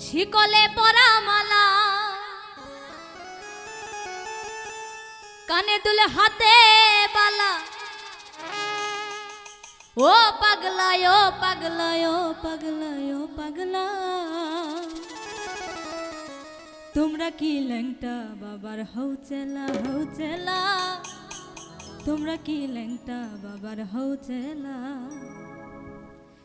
শিকলে পরা মালা কানে দুলে হাতে বালা ও পাগলা ও পাগলা ও পাগলা ও পাগলা তোমরা কি ল্যাংটা বাবার হৌচেলা হৌচেলা তোমরা কি ল্যাংটা বাবার হৌচেলা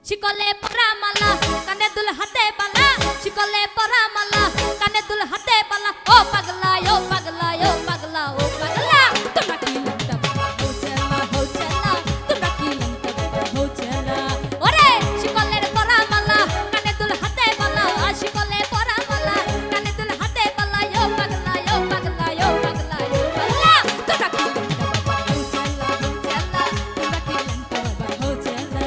শিকলে পরা মালা কানে দুল হাতে বালা শিকলে পরা মালা কানে দুল হাতে বালা ও পাগলা ও পাগলা ও পাগলা ও পাগলা তোমরা কি ল্যাংটা বাবার হৌচেলা হৌচেলা তোমরা কি ল্যাংটা বাবার হৌচেলা ওরে শিকলের পরা মালা কানে দুল হাতে বালা শিকলে পরা মালা কানে দুল হাতে বালা ও পাগলা ও পাগলা ও পাগলা ও পাগলা তোমরা কি ল্যাংটা বাবার হৌচেলা হৌচেলা তোমরা কি ল্যাংটা বাবার হৌচেলা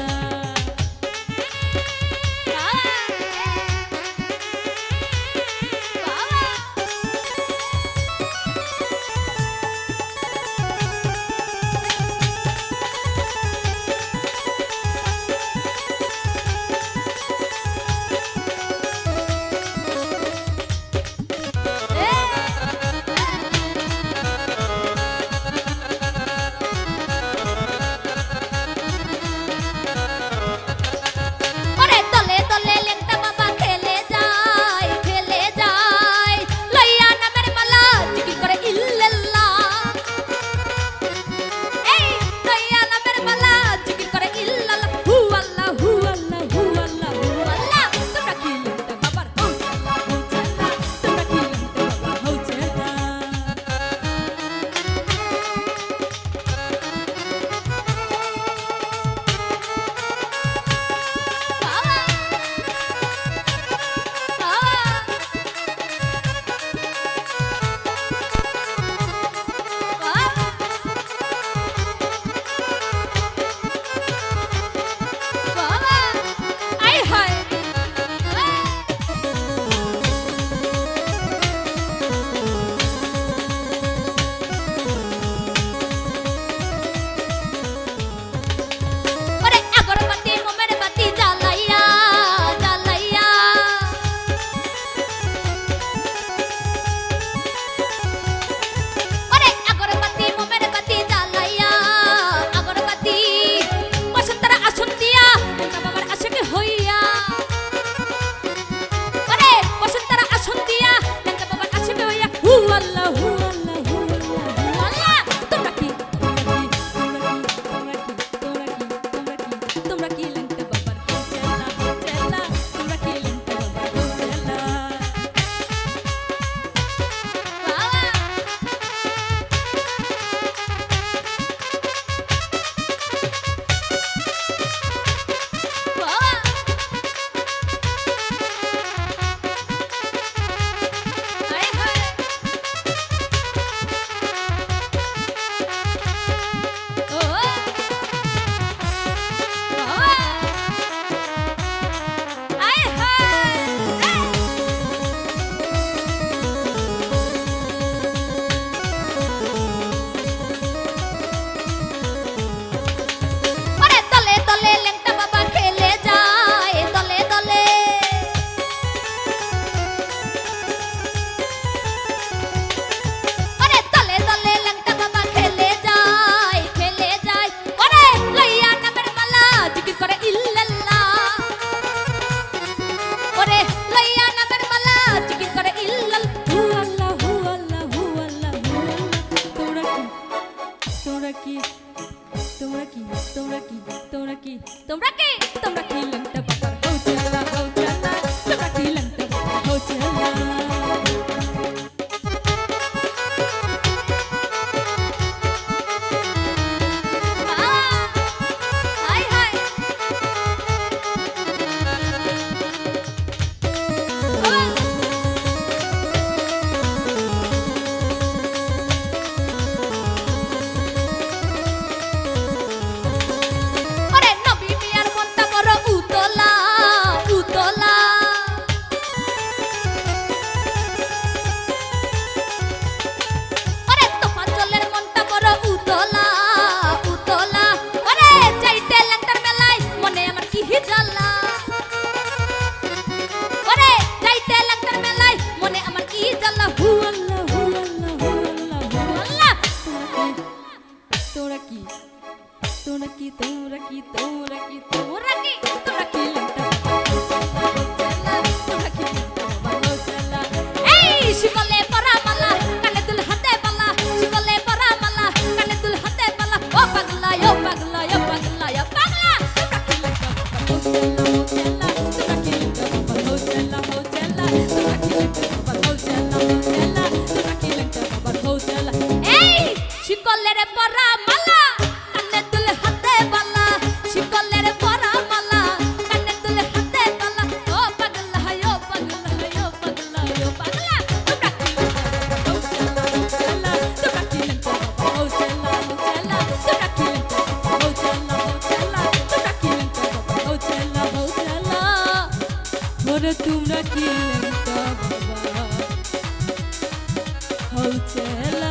কি লেংটা বাবা হউচেলা